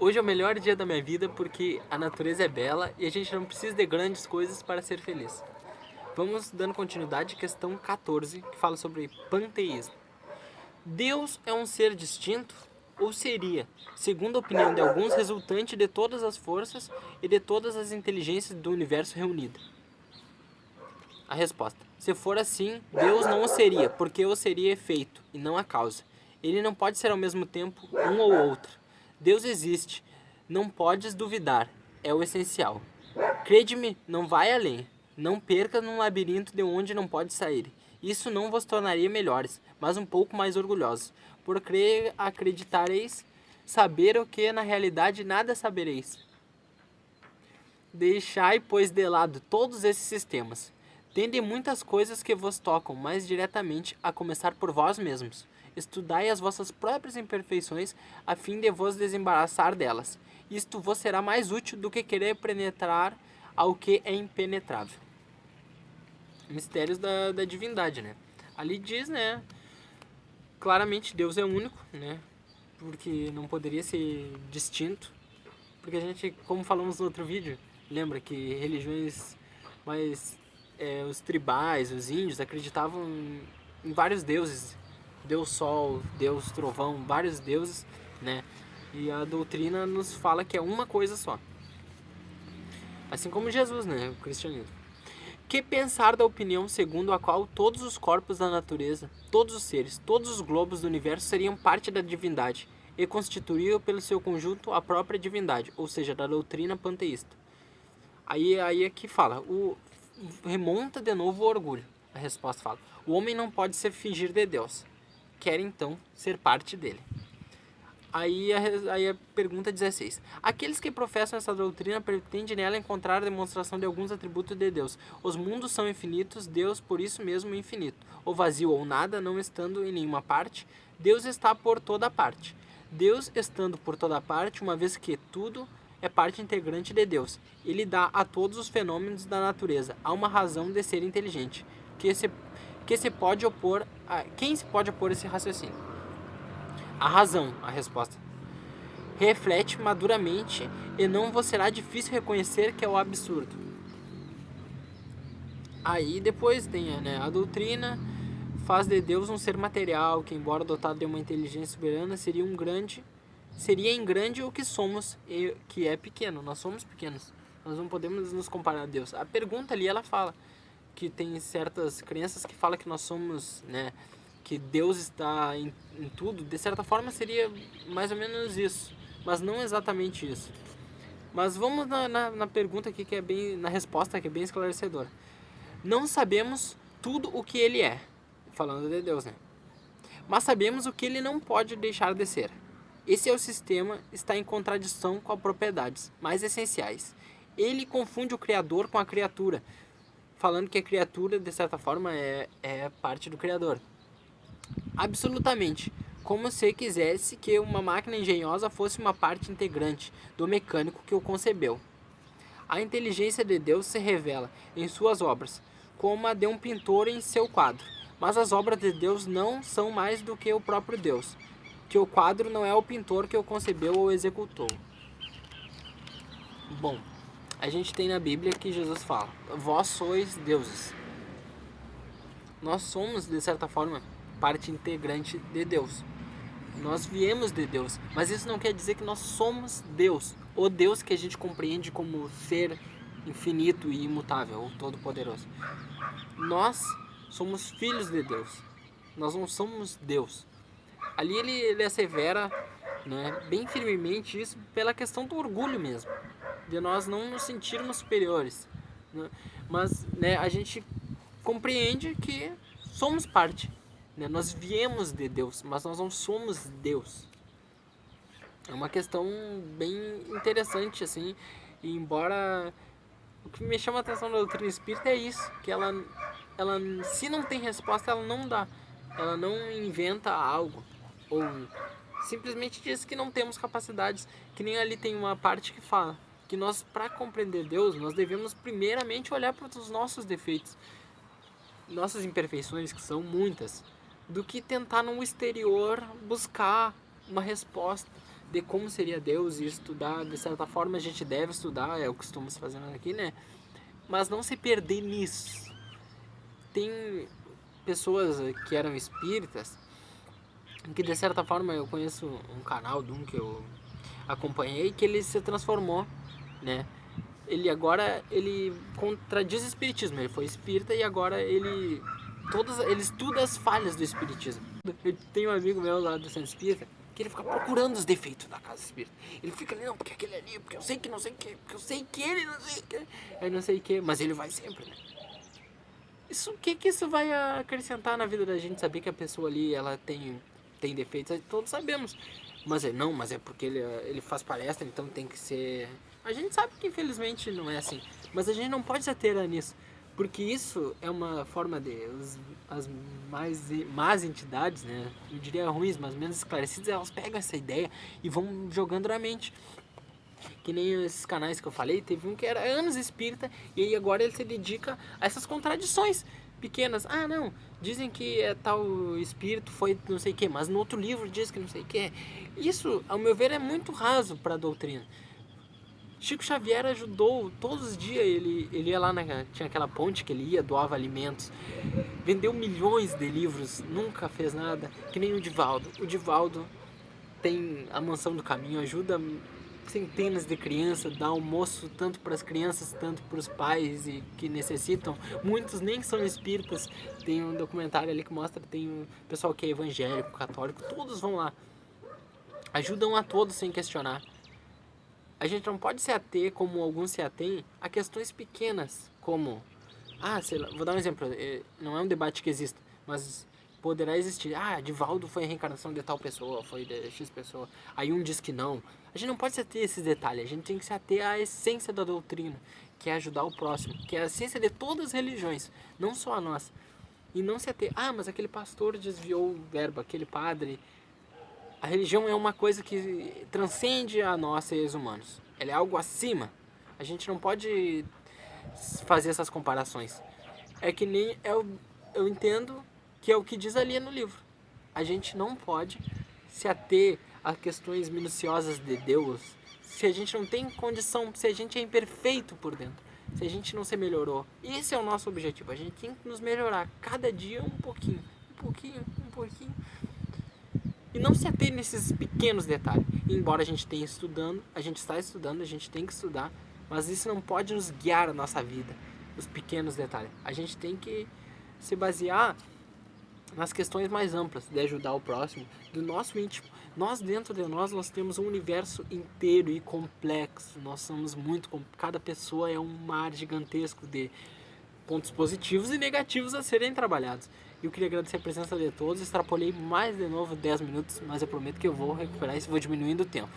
Hoje é o melhor dia da minha vida porque a natureza é bela e a gente não precisa de grandes coisas para ser feliz. Vamos dando continuidade à questão 14, que fala sobre panteísmo. Deus é um ser distinto? Ou seria, segundo a opinião de alguns, resultante de todas as forças e de todas as inteligências do universo reunida? A resposta: se for assim, Deus não o seria, porque o seria efeito e não a causa. Ele não pode ser ao mesmo tempo um ou outro. Deus existe, não podes duvidar, é o essencial. Crede-me, não vai além. Não perca num labirinto de onde não pode sair. Isso não vos tornaria melhores, mas um pouco mais orgulhosos. Por crer acreditareis, saber o que na realidade nada sabereis. Deixai, pois, de lado todos esses sistemas. Tende muitas coisas que vos tocam mais diretamente, a começar por vós mesmos. Estudai as vossas próprias imperfeições, a fim de vos desembaraçar delas. Isto vos será mais útil do que querer penetrar ao que é impenetrável. Mistérios da divindade, né? Ali diz, né? Claramente Deus é único, né? Porque não poderia ser distinto. Porque a gente, como falamos no outro vídeo, lembra que religiões mais os tribais, os índios, acreditavam em vários deuses. Deus Sol, Deus Trovão, vários deuses, né? E a doutrina nos fala que é uma coisa só. Assim como Jesus, né? O cristianismo. Que pensar da opinião segundo a qual todos os corpos da natureza, todos os seres, todos os globos do universo seriam parte da divindade e constituíam pelo seu conjunto a própria divindade, ou seja, da doutrina panteísta. Aí é que fala, remonta de novo o orgulho. A resposta fala, o homem não pode se fingir de Deus, quer então ser parte dele. Aí a pergunta 16. Aqueles que professam essa doutrina pretendem nela encontrar a demonstração de alguns atributos de Deus. Os mundos são infinitos, Deus por isso mesmo é infinito. O vazio ou nada, não estando em nenhuma parte, Deus está por toda parte. Deus estando por toda parte, uma vez que tudo é parte integrante de Deus. Ele dá a todos os fenômenos da natureza há uma razão de ser inteligente. Quem se pode opor a esse raciocínio? A razão, a resposta. Reflete maduramente e não vos será difícil reconhecer que é o absurdo. Aí depois tem, né, a doutrina faz de Deus um ser material que, embora dotado de uma inteligência soberana, seria em grande o que somos e que é pequeno. Nós somos pequenos. Nós não podemos nos comparar a Deus. A pergunta ali ela fala que tem certas crenças que falam que nós somos, né, que Deus está em tudo. De certa forma seria mais ou menos isso, mas não exatamente isso. Mas vamos na pergunta aqui que é bem, na resposta que é bem esclarecedora. Não sabemos tudo o que ele é, falando de Deus, né? Mas sabemos o que ele não pode deixar de ser. Esse é o sistema, está em contradição com as propriedades mais essenciais. Ele confunde o Criador com a criatura, falando que a criatura, de certa forma, é parte do Criador. Absolutamente, como se quisesse que uma máquina engenhosa fosse uma parte integrante do mecânico que o concebeu. A inteligência de Deus se revela em suas obras, como a de um pintor em seu quadro. Mas as obras de Deus não são mais do que o próprio Deus, que o quadro não é o pintor que o concebeu ou executou. Bom, a gente tem na Bíblia que Jesus fala, vós sois deuses. Nós somos, de certa forma, parte integrante de Deus. Nós viemos de Deus, mas isso não quer dizer que nós somos Deus, o Deus que a gente compreende como ser infinito e imutável, o todo-poderoso. Nós somos filhos de Deus, nós não somos Deus. Ali ele assevera, né, bem firmemente isso pela questão do orgulho mesmo, de nós não nos sentirmos superiores, né? Mas, né, a gente compreende que somos parte, né? Nós viemos de Deus, mas nós não somos Deus. É uma questão bem interessante, assim, e embora o que me chama a atenção da doutrina espírita é isso, que ela se não tem resposta, ela não dá, ela não inventa algo, ou simplesmente diz que não temos capacidades, que nem ali tem uma parte que fala que nós, para compreender Deus, nós devemos primeiramente olhar para os nossos defeitos, nossas imperfeições, que são muitas, do que tentar no exterior buscar uma resposta, de como seria Deus e estudar, de certa forma a gente deve estudar, é o que estamos fazendo aqui, né? Mas não se perder nisso. Tem pessoas que eram espíritas, que de certa forma eu conheço um canal de um que eu acompanhei, que ele se transformou, né? Ele contradiz o espiritismo, ele foi espírita e agora ele estuda as falhas do espiritismo. Eu tenho um amigo meu lá do centro espírita que ele fica procurando os defeitos da casa espírita. Ele fica ali, não, porque aquele ali, porque eu sei que não sei o que, porque eu sei que ele não sei o que, aí não sei o que, mas ele vai sempre, né? O que isso vai acrescentar na vida da gente, saber que a pessoa ali, ela tem defeitos, todos sabemos. Mas não, mas é porque ele faz palestra, então tem que ser... A gente sabe que infelizmente não é assim, mas a gente não pode se ater nisso, porque isso é uma forma de as mais más entidades, né? Eu diria ruins, mas menos esclarecidas, elas pegam essa ideia e vão jogando na mente. Que nem esses canais que eu falei, teve um que era anos espírita e aí agora ele se dedica a essas contradições pequenas. Ah, não, dizem que é tal espírito foi não sei o que, mas no outro livro diz que não sei o que. Isso, ao meu ver, é muito raso para a doutrina. Chico Xavier ajudou todos os dias, ele ia lá, tinha aquela ponte que ele ia, doava alimentos, vendeu milhões de livros, nunca fez nada, que nem o Divaldo. O Divaldo tem a Mansão do Caminho, ajuda centenas de crianças, dá almoço tanto para as crianças, tanto para os pais e que necessitam. Muitos nem são espíritas, tem um documentário ali que mostra, tem um pessoal que é evangélico, católico, todos vão lá. Ajudam a todos sem questionar. A gente não pode se ater, como alguns se atêm, a questões pequenas, como... sei lá, vou dar um exemplo, não é um debate que existe, mas poderá existir. Divaldo foi a reencarnação de tal pessoa, foi de X pessoa. Aí um diz que não. A gente não pode se ater a esses detalhes, a gente tem que se ater à essência da doutrina, que é ajudar o próximo, que é a essência de todas as religiões, não só a nossa. E não se ater, mas aquele pastor desviou o verbo, aquele padre... A religião é uma coisa que transcende a nós, seres humanos. Ela é algo acima. A gente não pode fazer essas comparações. É que nem eu entendo que é o que diz ali no livro. A gente não pode se ater a questões minuciosas de Deus se a gente não tem condição, se a gente é imperfeito por dentro, se a gente não se melhorou. Esse é o nosso objetivo. A gente tem que nos melhorar cada dia um pouquinho, um pouquinho, um pouquinho. E não se ater nesses pequenos detalhes. E embora a gente esteja estudando, a gente está estudando, a gente tem que estudar, mas isso não pode nos guiar a nossa vida, os pequenos detalhes. A gente tem que se basear nas questões mais amplas, de ajudar o próximo, do nosso íntimo. Nós, dentro de nós temos um universo inteiro e complexo. Nós somos cada pessoa é um mar gigantesco de pontos positivos e negativos a serem trabalhados. E eu queria agradecer a presença de todos. Extrapolei mais de novo 10 minutos, mas eu prometo que eu vou recuperar isso e vou diminuindo o tempo.